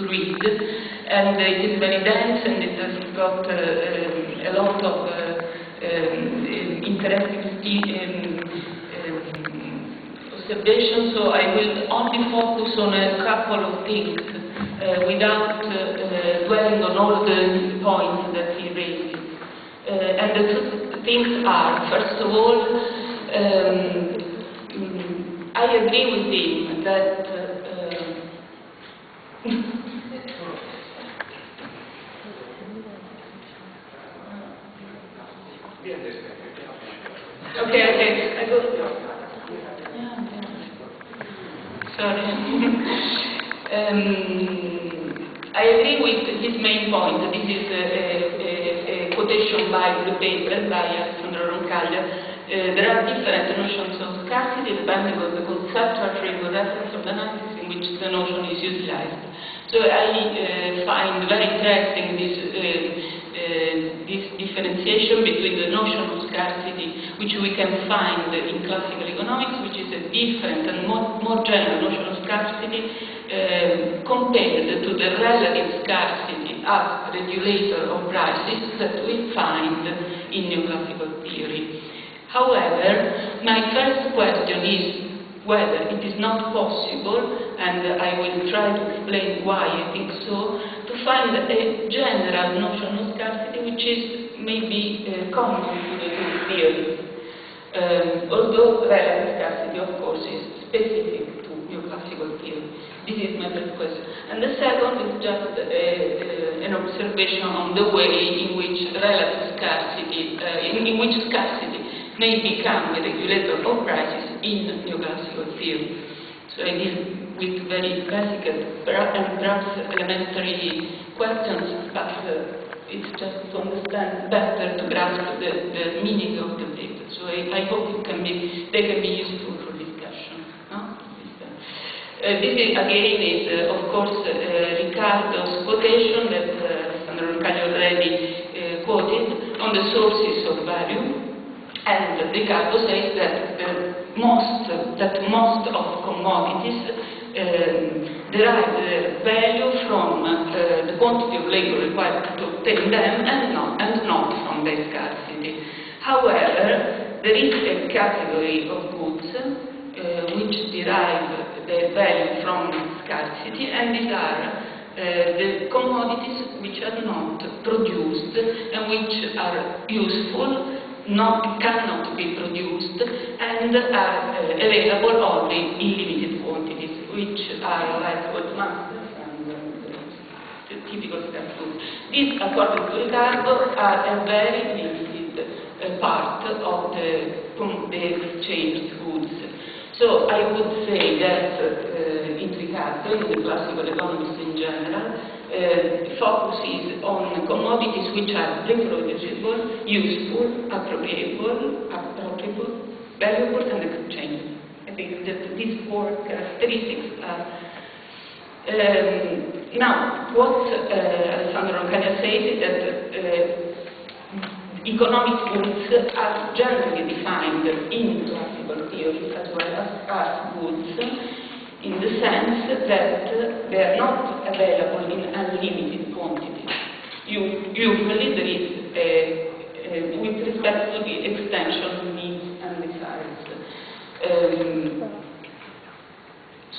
read, and it is very dense and it has got a lot of interesting observations, so I will only focus on a couple of things without dwelling on all the points that he raises. And the two things are, first of all, I agree with him that okay, I go. Sorry. I agree with his main point. This is a quotation by the paper by Alessandro Roncaglia. There are different notions of scarcity depending on the conceptual framework reference of analysis in which the notion is utilized. So I find very interesting this differentiation between the notion of scarcity, which we can find in classical economics, which is a different and more general notion of scarcity, compared to the relative scarcity as regulator of prices that we find in neoclassical theory. However, my first question is whether it is not possible, and I will try to explain why I think so, to find a general notion of scarcity which is maybe common to the two theories. Although relative scarcity, of course, is specific to neoclassical theory. This is my first question. And the second is just an observation on the way in which relative scarcity, in which scarcity may become a regulator of prices in neoclassical theory. So I deal with very classical and perhaps elementary questions, but it's just to understand better, to grasp the meaning of the paper. So I hope they can be useful for discussion. No? This is, again is of course Riccardo's quotation that Alessandro Roncaglia already quoted on the sources of value. And Riccardo says that most of commodities derive their value from the quantity of labor required to obtain them and not from their scarcity. However, there is a category of goods which derive their value from scarcity, and these are the commodities which are not produced and which are useful, cannot be produced, and are available only in limited quantities, which are like old masters and the typical stuff food. These, according to Riccardo, are a very limited part of the exchanged goods. So I would say that in Riccardo, in the classical economists in general, focuses on commodities which are reproducible, useful, appropriable, valuable, and exchangeable. I think that these four characteristics are. Now, what Alessandro Roncaglia says is that economic goods are generally defined in classical theory as well as goods, in the sense that they are not available in unlimited quantities. Usually there is, with respect to the extension needs and desires.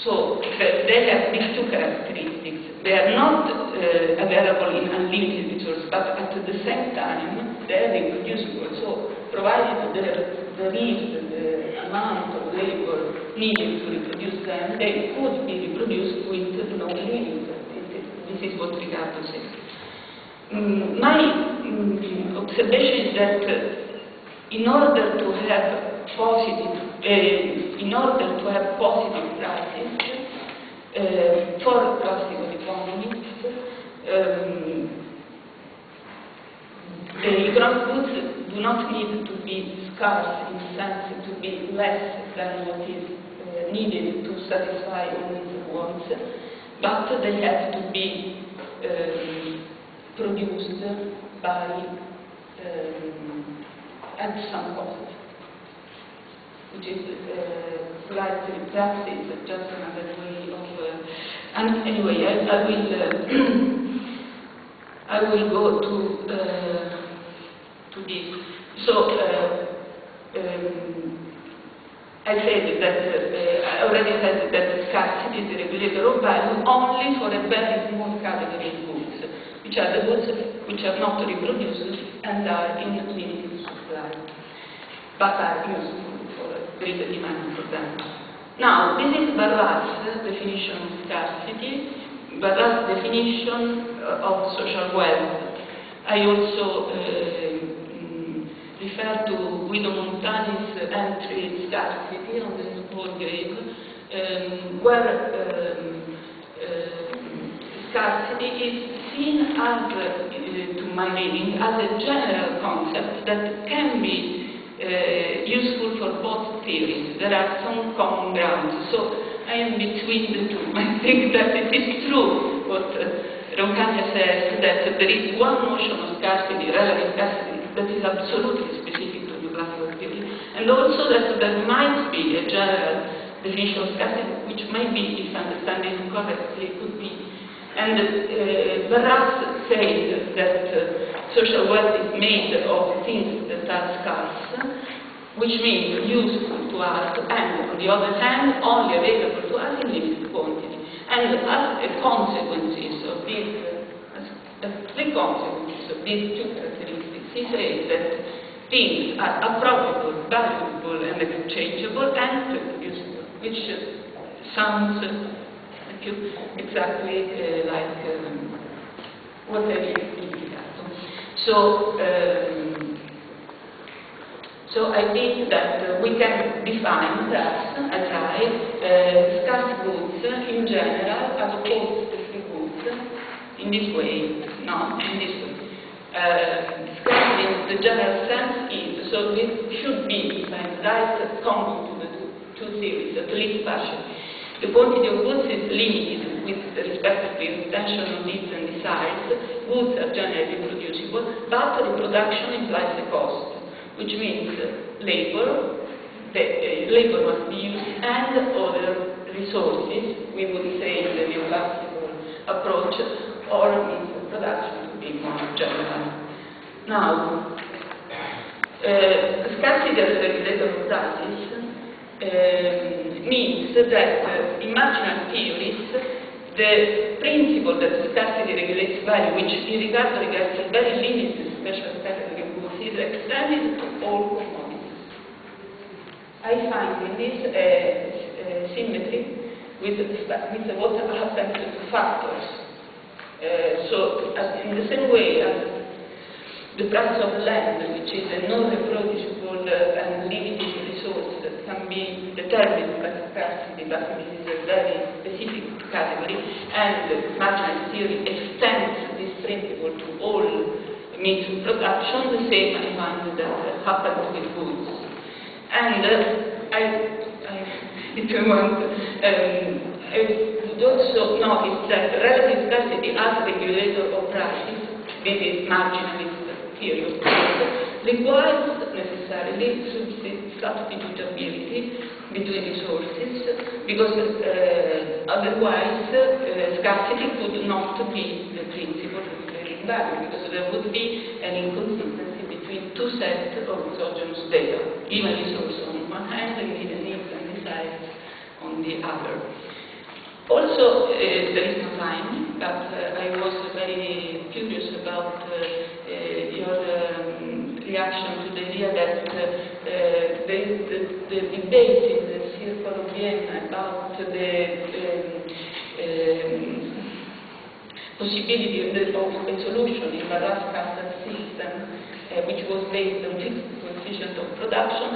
So they have these two characteristics. They are not available in unlimited resources, but at the same time they are reproducible. So provided there is the amount of labor needed to reproduce them, they could be reproduced with no limit. This is what Riccardo says. My observation is that in order to have positive prices for classical economists, the economic goods do not need to be scarce in the sense to be less than what is needed to satisfy one's wants, but they have to be produced by at some cost, which is slightly, perhaps it's just another way of And anyway, I will go to this. So I said that I already said that scarcity is the regulator of value only for a very small category of goods, which are the goods which are not reproduced and are in limited supply, but are useful for there is a demand for them. Now, this is Barras' definition of scarcity, Barras' definition of social wealth. I also refer to Guido Montani's entry Scarcity on the small grave, where scarcity is seen as, to my reading, as a general concept that can be useful for both theories. There are some common grounds, so I am between the two. I think that it is true what Roncaglia says, that there is one notion of scarcity, relative scarcity, that is absolutely specific to the classical theory, and also that there might be a general definition of scarcity, which might be, if I understand it correctly, could be. And Barras says that social wealth is made of things that are scarce, which means useful to us, and on the other hand, only available to us in limited quantity. And as a consequences of these, the consequences of these two characteristics, he says that things are appropriable, valuable, and exchangeable, and reproducible, which sounds exactly like what I indicato. So I think that we can define that as scarce goods in general as opposed to free goods in this way, not in this way. Scarcity in the general sense is, so this should be, if I'm right, common to the two theories, at least partially. The quantity of goods is limited with respect to the extension of needs and desires. Goods are generally reproducible, but reproduction implies a cost, which means labor. Labor must be used, and other resources, we would say in the neoclassical approach, or means of production to be more general. Now, scarcity as a regulator of prices means that in marginal theories, the principle that scarcity regulates value, which in regard regards a very limited special category of goods, is extended to all commodities. I find in this symmetry with what happens to factors. So, in the same way as the price of land, which is a non-reproducible and limited resource that can be determined by scarcity, but this is a very specific category, and marginal theory extends this principle to all means of production, the same I find that happens with goods. And if you want, I would also notice that relative scarcity as regulator of prices, this is marginalist theory of price, requires necessarily substitutability between resources, because otherwise scarcity could not be the principle of regulating value, because there would be an inconsistency between two sets of exogenous data, even resource on one hand and given needs and desires on the other. Also, there is no time, but I was very curious about your reaction to the idea that the debate in the Circle of Vienna about the possibility of a solution in Barras-Castle system, which was based on fixed coefficient of production,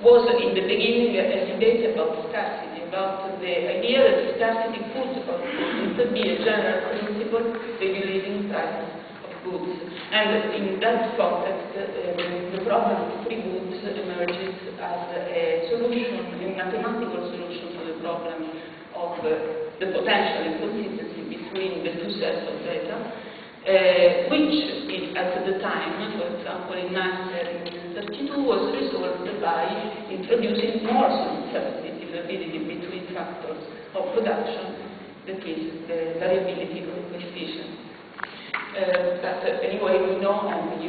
was in the beginning a debate about scarcity, about the idea that scarcity could be a general principle regulating prices of goods. And in that context, the problem of free goods emerges as a solution, a mathematical solution to the problem of the potential inconsistency between the two sets of data, which at the time, for example, in 1932, was resolved by introducing more substitutability between factors of production decreases the variability of the coefficient. But anyway, we know, and